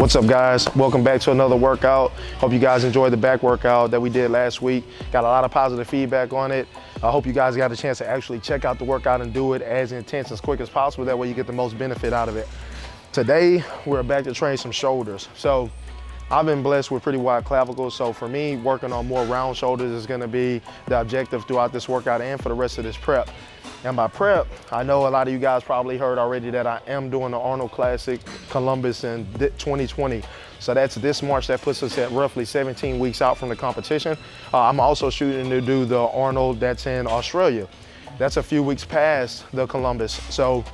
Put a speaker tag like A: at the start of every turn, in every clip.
A: What's up, guys? Welcome back to another workout. Hope you guys enjoyed the back workout that we did last week. Got a lot of positive feedback on it. I hope you guys got a chance to actually check out the workout and do it as intense, as quick as possible. That way you get the most benefit out of it. Today, we're back to train some shoulders. So I've been blessed with pretty wide clavicles. So for me, working on more round shoulders is gonna be the objective throughout this workout and for the rest of this prep. And by prep, I know a lot of you guys probably heard already that I am doing the Arnold Classic Columbus in 2020. So that's this March. That puts us at roughly 17 weeks out from the competition. I'm also shooting to do the Arnold that's in Australia. That's a few weeks past the Columbus. So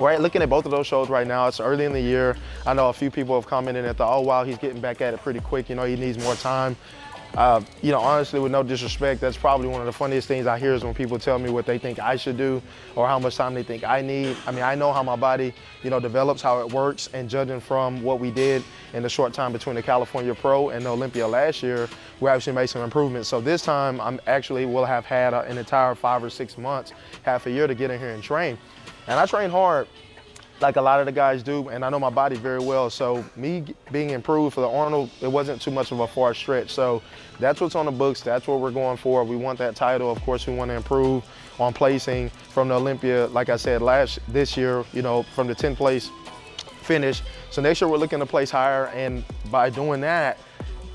A: we're looking at both of those shows right now. It's early in the year. I know a few people have commented and thought, oh wow, he's getting back at it pretty quick. You know, he needs more time. Honestly, with no disrespect, that's probably one of the funniest things I hear is when people tell me what they think I should do or how much time they think I need. I mean, I know how my body, develops, how it works, and judging from what we did in the short time between the California Pro and the Olympia last year, we actually made some improvements. So this time, will have had an entire 5 or 6 months, half a year to get in here and train. And I train hard, like a lot of the guys do, and I know my body very well. So me being improved for the Arnold, it wasn't too much of a far stretch. So that's what's on the books. That's what we're going for. We want that title. Of course, we want to improve on placing from the Olympia, like I said, this year, from the 10th place finish. So next year we're looking to place higher. And by doing that,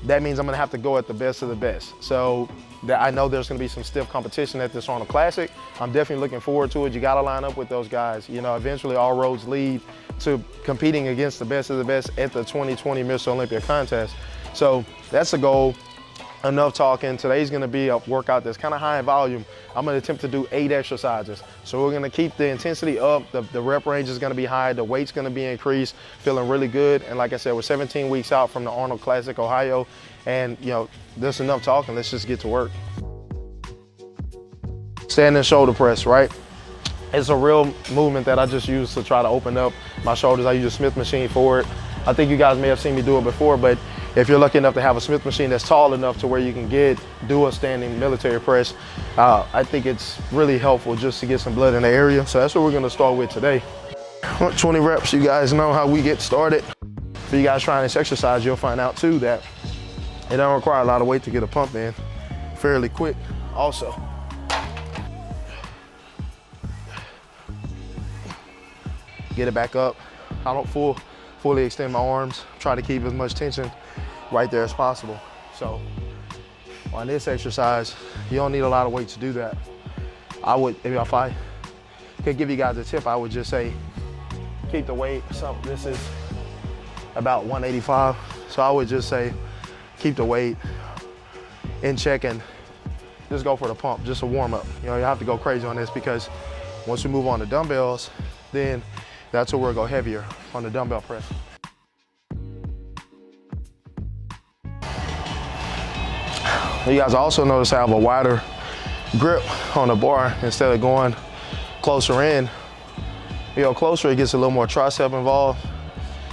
A: that means I'm gonna have to go at the best of the best. So I know there's gonna be some stiff competition at this Arnold Classic. I'm definitely looking forward to it. You gotta line up with those guys. Eventually all roads lead to competing against the best of the best at the 2020 Mr. Olympia contest. So that's the goal. Enough talking. Today's gonna be a workout that's kind of high in volume. I'm gonna attempt to do 8 exercises. So we're gonna keep the intensity up. The rep range is gonna be high. The weight's gonna be increased. Feeling really good. And like I said, we're 17 weeks out from the Arnold Classic, Ohio. And there's enough talking. Let's just get to work. Standing shoulder press, right? It's a real movement that I just use to try to open up my shoulders. I use a Smith machine for it. I think you guys may have seen me do it before, but if you're lucky enough to have a Smith machine that's tall enough to where you can do a standing military press, I think it's really helpful just to get some blood in the area. So that's what we're gonna start with today. 20 reps, you guys know how we get started. For you guys trying this exercise, you'll find out too that it don't require a lot of weight to get a pump in fairly quick also. Get it back up. I don't fully extend my arms. Try to keep as much tension right there as possible. So on this exercise, you don't need a lot of weight to do that. If I could give you guys a tip, I would just say, keep the weight. So this is about 185. So I would just say, keep the weight in check and just go for the pump, just a warm up. You have to go crazy on this because once we move on to dumbbells, then that's where we'll go heavier on the dumbbell press. You guys also notice I have a wider grip on the bar instead of going closer in. Closer, it gets a little more tricep involved,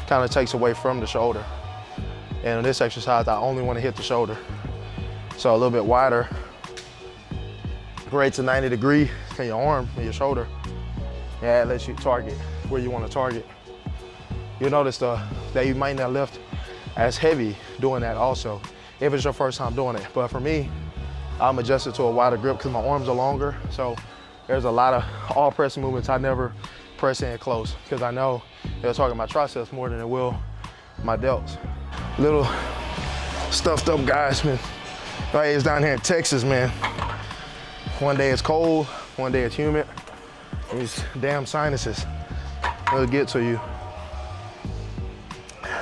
A: kind of takes away from the shoulder. And in this exercise, I only want to hit the shoulder. So a little bit wider, creates a 90-degree in your arm and your shoulder. Yeah, it lets you target where you want to target. You'll notice that you might not lift as heavy doing that also, if it's your first time doing it. But for me, I'm adjusted to a wider grip because my arms are longer. So there's a lot of all press movements I never press in close because I know they're talking about triceps more than it will my delts. Little stuffed up guys, man. Right, it's down here in Texas, man. One day it's cold, one day it's humid. These damn sinuses, they'll get to you.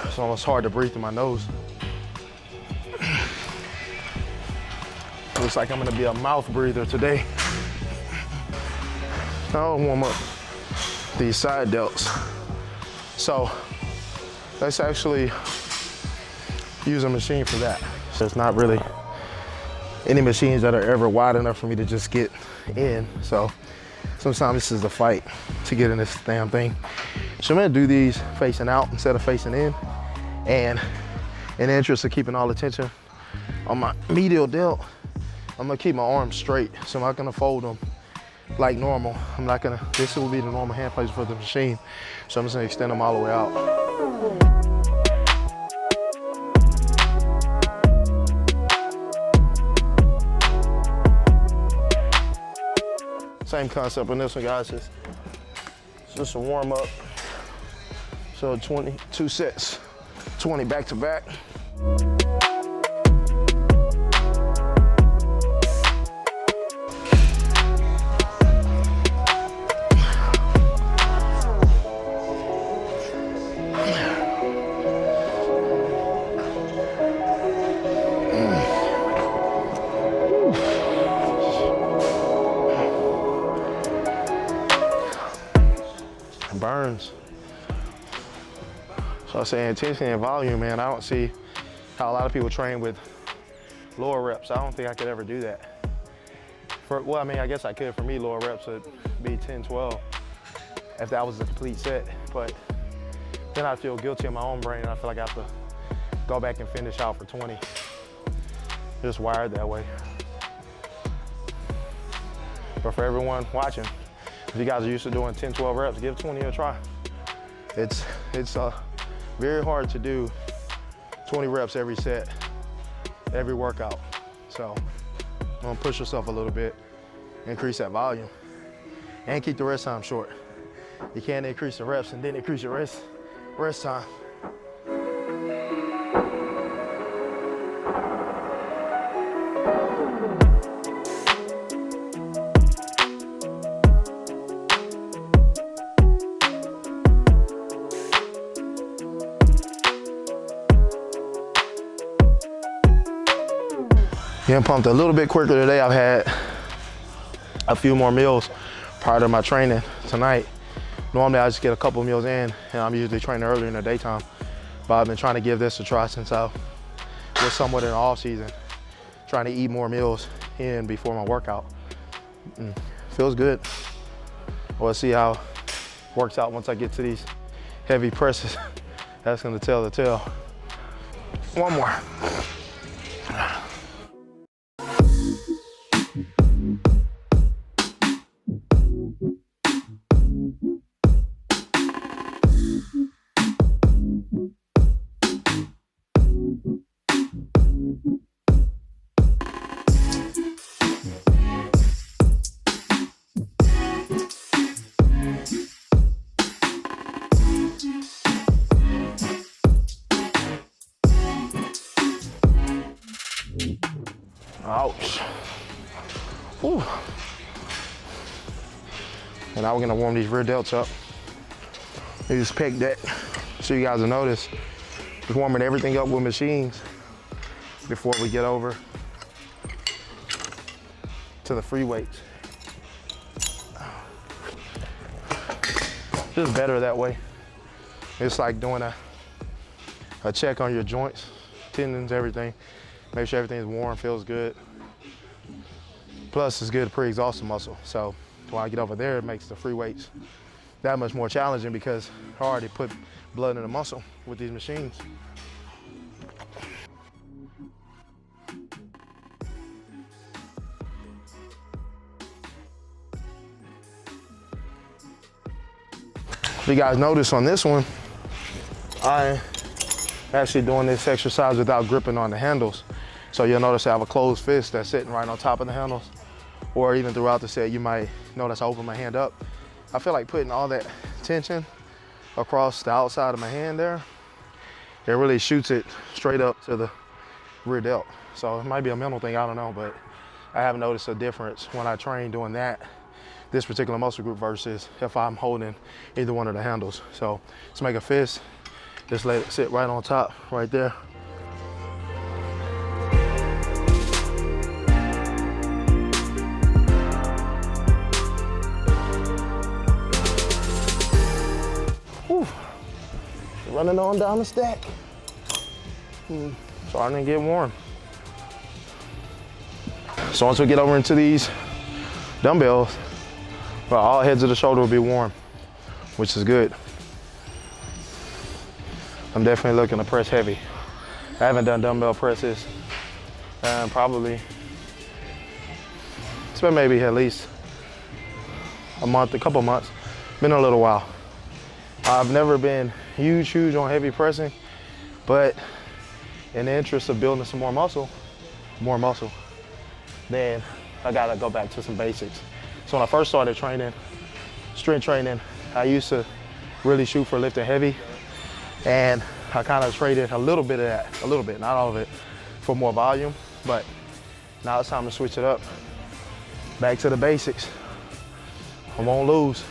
A: It's almost hard to breathe through my nose. Looks like I'm gonna be a mouth breather today. I'll warm up these side delts. So let's actually use a machine for that. So it's not really any machines that are ever wide enough for me to just get in. So sometimes this is the fight to get in this damn thing. So I'm gonna do these facing out instead of facing in. And in the interest of keeping all the tension on my medial delt, I'm gonna keep my arms straight. So I'm not gonna fold them like normal. This will be the normal hand placement for the machine. So I'm just gonna extend them all the way out. same concept on this one, guys. It's just a warm up. So 22 sets, 20 back to back. Burns. So I say intensity and volume, man. I don't see how a lot of people train with lower reps. I don't think I could ever do that. Well, I mean, I guess I could. For me, lower reps would be 10, 12 if that was a complete set. But then I'd feel guilty in my own brain, and I feel like I have to go back and finish out for 20. Just wired that way. But for everyone watching, if you guys are used to doing 10, 12 reps, give 20 a try. It's very hard to do 20 reps every set, every workout. So I'm gonna push yourself a little bit, increase that volume, and keep the rest time short. You can't increase the reps and then increase your rest time. Getting pumped a little bit quicker today. I've had a few more meals prior to my training tonight. Normally I just get a couple meals in, and I'm usually training earlier in the daytime. But I've been trying to give this a try since I was somewhat in the off season, trying to eat more meals in before my workout. Feels good. We'll see how it works out once I get to these heavy presses. That's gonna tell the tale. One more. Ouch. Whew. And now we're gonna warm these rear delts up. Use pec deck, so you guys will notice. Just warming everything up with machines before we get over to the free weights. Just better that way. It's like doing a check on your joints, tendons, everything. Make sure everything's warm, feels good. Plus, it's good pre-exhausted muscle. So when I get over there, it makes the free weights that much more challenging because I already put blood in the muscle with these machines. If you guys notice on this one, I'm actually doing this exercise without gripping on the handles. So you'll notice I have a closed fist that's sitting right on top of the handles. Or even throughout the set, you might notice I open my hand up. I feel like putting all that tension across the outside of my hand there, it really shoots it straight up to the rear delt. So it might be a mental thing, I don't know, but I have noticed a difference when I train doing that, this particular muscle group versus if I'm holding either one of the handles. So let's make a fist, just let it sit right on top, right there. Running on down the stack. Starting to get warm. So once we get over into these dumbbells, well, all heads of the shoulder will be warm, which is good. I'm definitely looking to press heavy. I haven't done dumbbell presses probably, it's been maybe at least a month, a couple months, been a little while. I've never been huge on heavy pressing, but in the interest of building some more muscle, then I gotta go back to some basics. So when I first started training, strength training, I used to really shoot for lifting heavy. And I kind of traded a little bit of that, a little bit, not all of it, for more volume. But now it's time to switch it up. Back to the basics. I won't lose.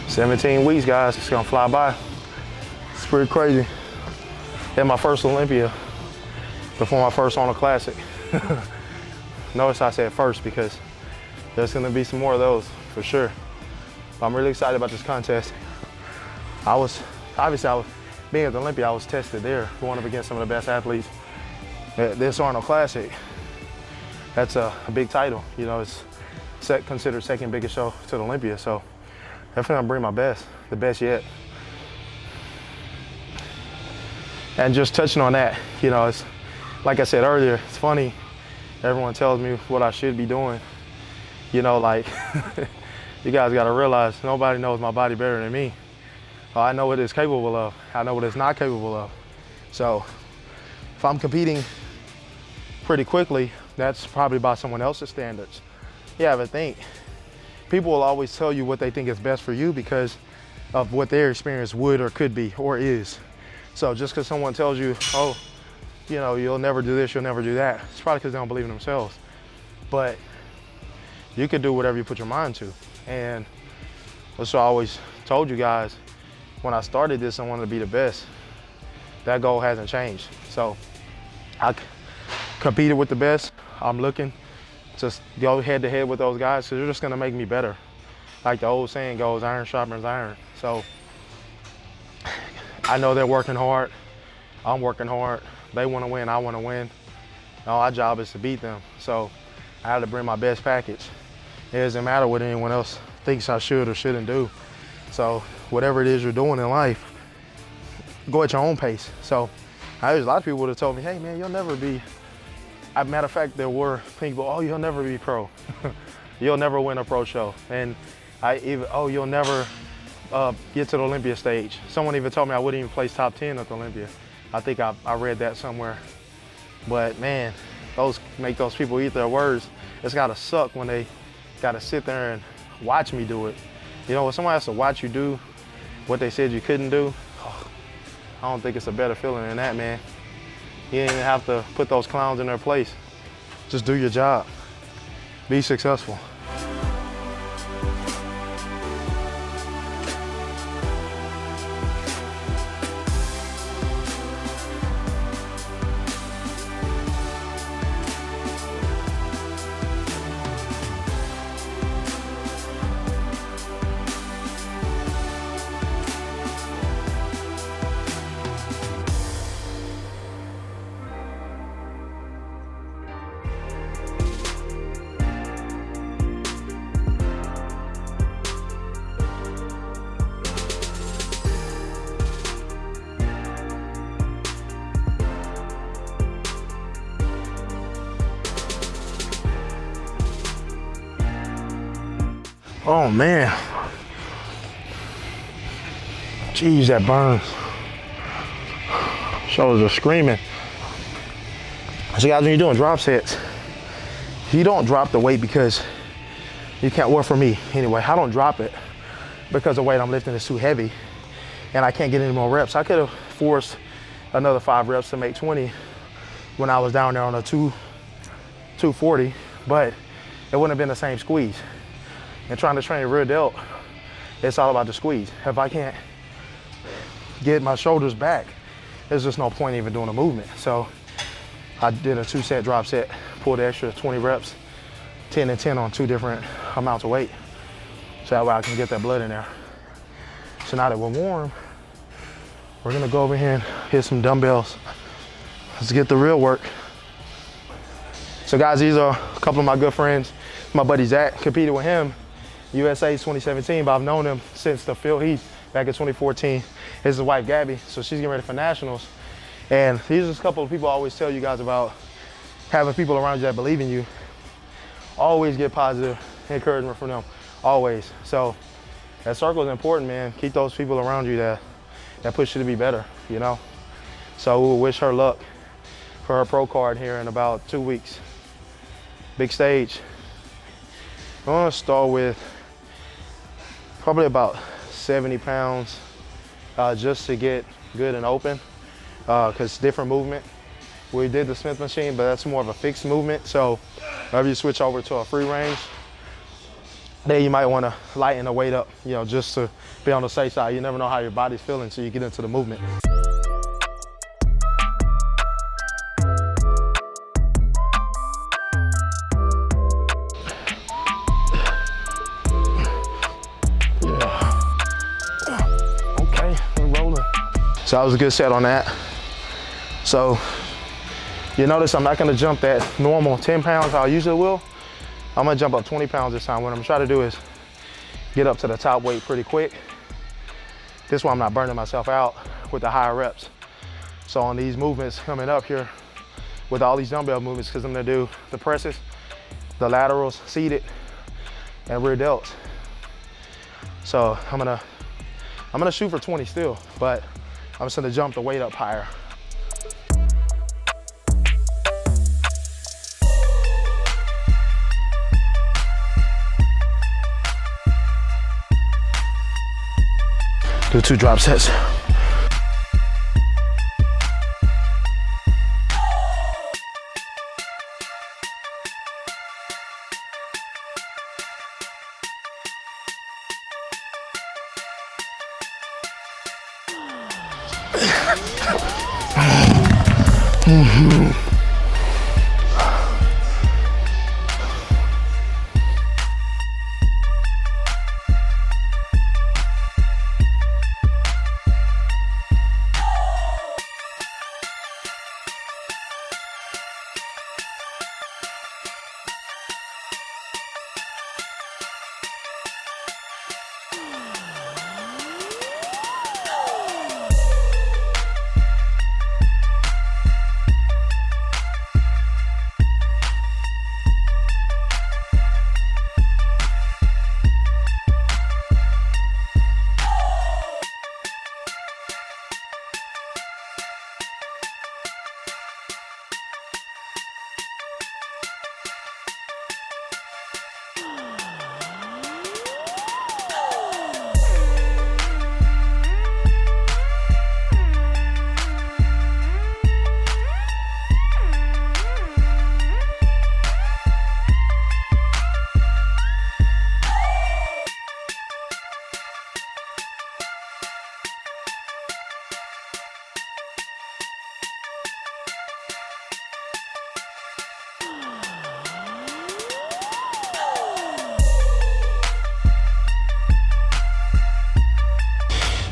A: "17 weeks, guys, it's gonna fly by. It's pretty crazy." Had my first Olympia before my first Arnold Classic. Notice I said first because there's gonna be some more of those for sure. I'm really excited about this contest. Being at the Olympia, I was tested there, going up against some of the best athletes. This Arnold Classic, that's a big title. You know, it's considered second biggest show to the Olympia, so definitely gonna bring my best, the best yet. And just touching on that, you know, it's like I said earlier, it's funny, everyone tells me what I should be doing. You know, like, you guys gotta realize nobody knows my body better than me. I know what it's capable of, I know what it's not capable of. So if I'm competing pretty quickly, that's probably by someone else's standards. Yeah, but think. People will always tell you what they think is best for you because of what their experience would or could be or is. So just because someone tells you, oh, you know, you'll never do this, you'll never do that, it's probably because they don't believe in themselves. But you could do whatever you put your mind to. And that's what I always told you guys. When I started this, I wanted to be the best. That goal hasn't changed. So I competed with the best. I'm looking just go head to head with those guys because they're just gonna make me better. Like the old saying goes, iron sharpens iron. So I know they're working hard, I'm working hard. They wanna win, I wanna win. Now our job is to beat them. So I have to bring my best package. It doesn't matter what anyone else thinks I should or shouldn't do. So whatever it is you're doing in life, go at your own pace. So there's a lot of people would have told me, hey man, you'll never be, matter of fact, there were people, oh, you'll never be pro. You'll never win a pro show. And you'll never get to the Olympia stage. Someone even told me I wouldn't even place top 10 at the Olympia. I think I read that somewhere. But man, make those people eat their words. It's gotta suck when they gotta sit there and watch me do it. You know, when someone has to watch you do what they said you couldn't do, I don't think it's a better feeling than that, man. You didn't even have to put those clowns in their place. Just do your job. Be successful. Oh man. Jeez, that burns. Shoulders are screaming. So guys, when you're doing drop sets, you don't drop the weight because you can't, well for me anyway, I don't drop it because the weight I'm lifting is too heavy and I can't get any more reps. I could have forced another 5 reps to make 20 when I was down there on a 240, but it wouldn't have been the same squeeze. And trying to train a rear delt, it's all about the squeeze. If I can't get my shoulders back, there's just no point even doing a movement. So I did a 2-set drop set, pulled the extra 20 reps, 10 and 10 on 2 different amounts of weight. So that way I can get that blood in there. So now that we're warm, we're gonna go over here and hit some dumbbells. Let's get the real work. So guys, these are a couple of my good friends. My buddy Zach, competed with him, USA 2017, but I've known him since the field. He back in 2014. His wife, Gabby, so she's getting ready for nationals. And these are just a couple of people I always tell you guys about, having people around you that believe in you. Always get positive encouragement from them, always. So that circle is important, man. Keep those people around you that push you to be better, you know? So we'll wish her luck for her pro card here in about 2 weeks. Big stage. I'm gonna start with probably about 70 pounds just to get good and open, because different movement. We did the Smith machine, but that's more of a fixed movement. So whenever you switch over to a free range, then you might want to lighten the weight up, you know, just to be on the safe side. You never know how your body's feeling until you get into the movement. Okay, we're rolling. So that was a good set on that. So you notice I'm not gonna jump that normal 10 pounds how I usually will. I'm gonna jump up 20 pounds this time. What I'm gonna try to do is get up to the top weight pretty quick. This way I'm not burning myself out with the higher reps. So on these movements coming up here, with all these dumbbell movements, because I'm gonna do the presses, the laterals, seated, and rear delts. So I'm gonna shoot for 20 still, but I'm just gonna jump the weight up higher. Do 2 drop sets.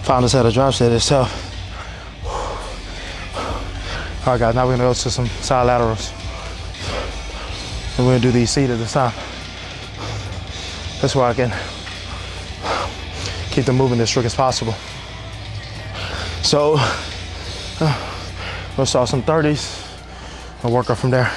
A: Found us at a drop set itself. All right guys, now we're gonna go to some side laterals. And we're gonna do these seated this time. That's where I can keep them moving as quick as possible. So, we'll start some 30s and work up from there.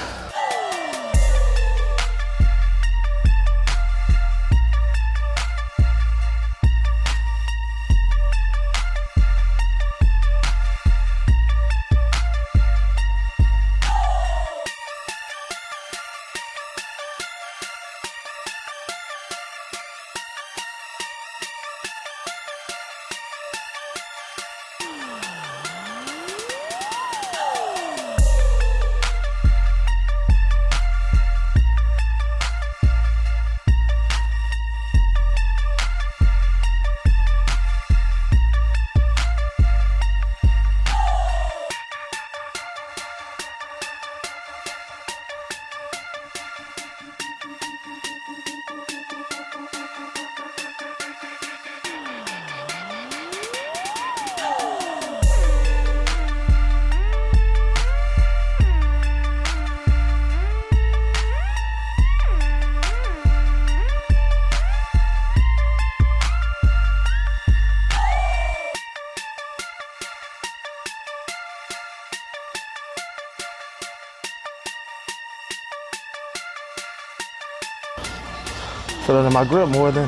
A: Feel it in my grip more than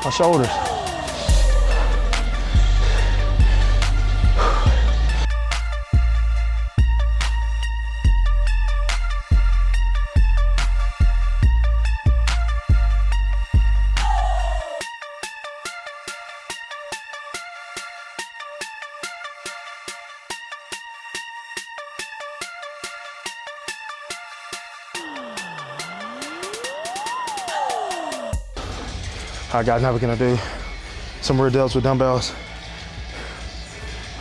A: my shoulders. All right, guys, now we're gonna do some rear delts with dumbbells.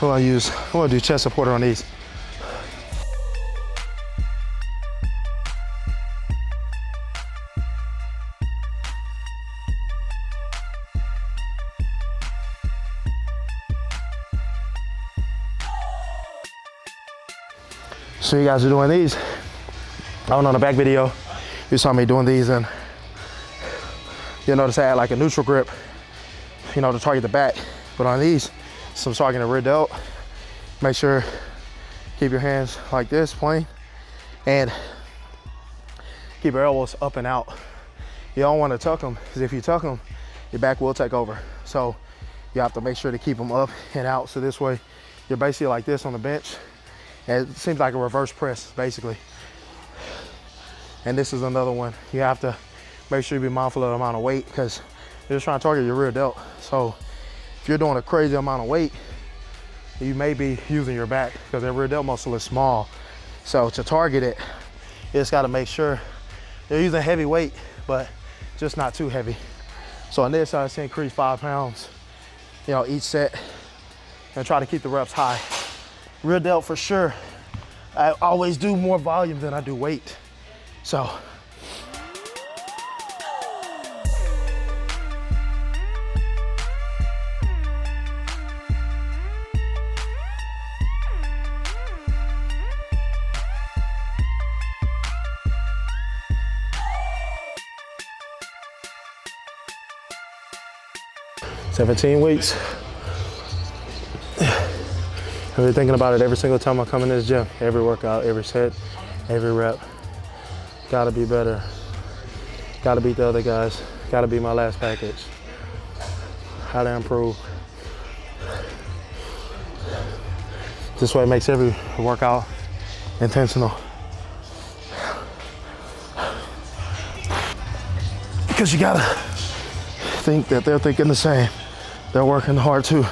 A: I'm gonna do chest supporter on these. So you guys are doing these. I don't know, in the back video, you saw me doing these, and you'll notice I had like a neutral grip, you know, to target the back. But on these, so I'm targeting the rear delt. Make sure, keep your hands like this, plain, and keep your elbows up and out. You don't want to tuck them, because if you tuck them, your back will take over. So you have to make sure to keep them up and out. So this way, you're basically like this on the bench. And it seems like a reverse press, basically. And this is another one. You have to make sure you be mindful of the amount of weight, because you're just trying to target your rear delt. So if you're doing a crazy amount of weight, you may be using your back, because that rear delt muscle is small. So to target it, you just gotta make sure you're using heavy weight, but just not too heavy. So on this, I just increase 5 pounds, you know, each set, and try to keep the reps high. Rear delt for sure. I always do more volume than I do weight. So. "17 weeks. I've been thinking about it every single time I come in this gym. Every workout, every set, every rep. Gotta be better. Gotta beat the other guys. Gotta be my last package. How to improve. This way it makes every workout intentional. Because you gotta think that they're thinking the same. They're working hard too.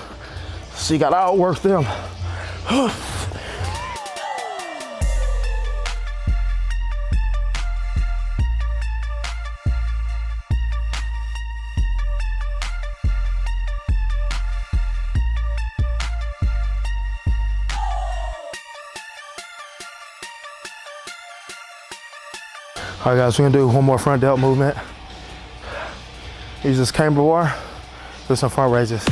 A: So you gotta outwork them. All right, guys, we're gonna do one more front delt movement. Use this camber bar, do some front raises.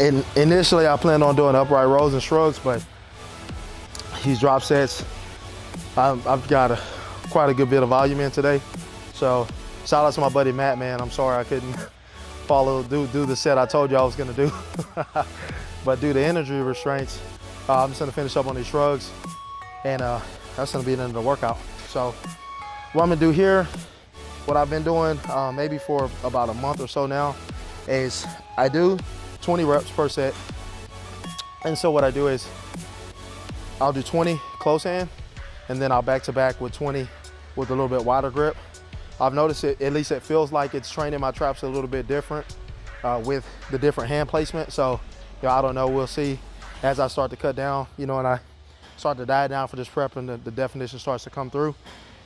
A: And initially, I planned on doing upright rows and shrugs, but these drop sets, I've got quite a good bit of volume in today. So shout out to my buddy Matt, man. I'm sorry I couldn't do the set I told you I was gonna do. But due to energy restraints, I'm just gonna finish up on these shrugs, and that's gonna be the end of the workout. So what I'm gonna do here, what I've been doing maybe for about a month or so now, is I do 20 reps per set. And so what I do is I'll do 20 close hand, and then I'll back to back with 20 with a little bit wider grip. I've noticed it, at least it feels like it's training my traps a little bit different with the different hand placement. So, you know, I don't know, we'll see as I start to cut down, you know, and I start to diet down for this prep, and the definition starts to come through.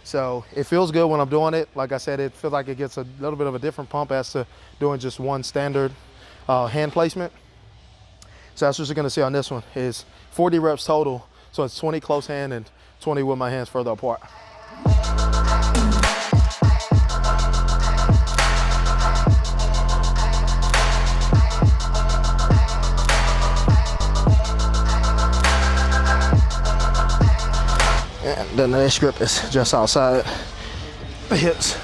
A: So it feels good when I'm doing it. Like I said, it feels like it gets a little bit of a different pump as to doing just one standard hand placement. So that's what you're gonna see on this one is 40 reps total. So it's 20 close hand and 20 with my hands further apart. And then the next grip is just outside the hips.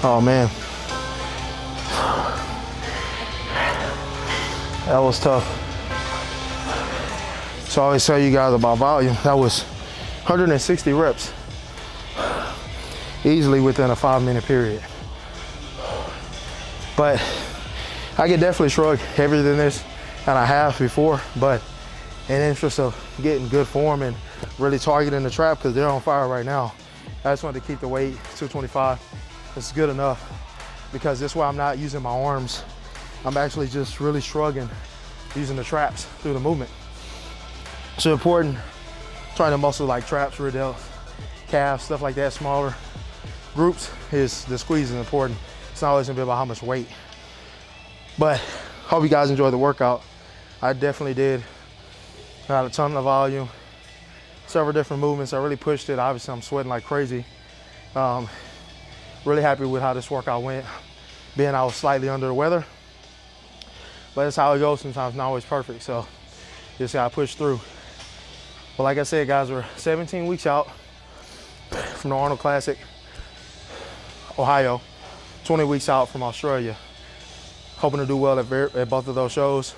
A: Oh man, that was tough. So I always tell you guys about volume. That was 160 reps, easily within a 5-minute period. But I could definitely shrug heavier than this, and I have before, but in the interest of getting good form and really targeting the trap, because they're on fire right now, I just wanted to keep the weight 225. It's good enough, because this way I'm not using my arms. I'm actually just really shrugging, using the traps through the movement. So important, trying to muscle like traps, rear delts, calves, stuff like that, smaller groups, is the squeeze is important. It's not always gonna be about how much weight. But hope you guys enjoyed the workout. I definitely did. Got a ton of volume, several different movements. I really pushed it. Obviously I'm sweating like crazy. Really happy with how this workout went, being I was slightly under the weather. But that's how it goes sometimes, not always perfect. So just gotta push through. But like I said, guys, we're 17 weeks out from the Arnold Classic, Ohio, 20 weeks out from Australia. Hoping to do well at both of those shows.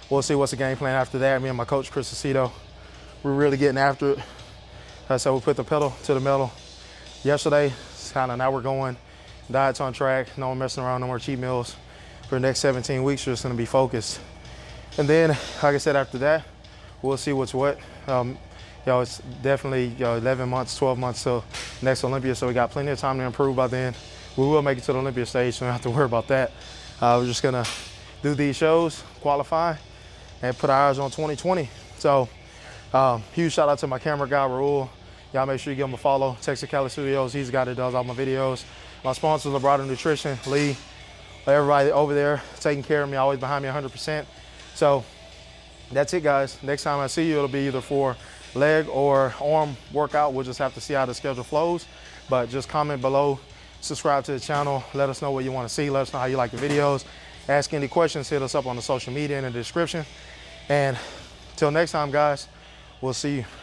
A: We'll see what's the game plan after that. Me and my coach, Chris Aceto, we're really getting after it. So we put the pedal to the metal yesterday. Now we're going. Diet's on track. No more messing around, no more cheat meals. For the next 17 weeks, we're just gonna be focused. And then, like I said, after that, we'll see what's what. It's definitely 11 months, 12 months till next Olympia, so we got plenty of time to improve by then. We will make it to the Olympia stage, so we don't have to worry about that. We're just gonna do these shows, qualify, and put our eyes on 2020. So huge shout out to my camera guy, Raul. Y'all make sure you give him a follow. Texas Cali Studios, he's the guy that does all my videos. My sponsors, Vibrato Nutrition, Lee, everybody over there taking care of me, always behind me 100%. So that's it, guys. Next time I see you, it'll be either for leg or arm workout. We'll just have to see how the schedule flows. But just comment below, subscribe to the channel, let us know what you want to see, let us know how you like the videos. Ask any questions, hit us up on the social media in the description. And till next time, guys, we'll see you.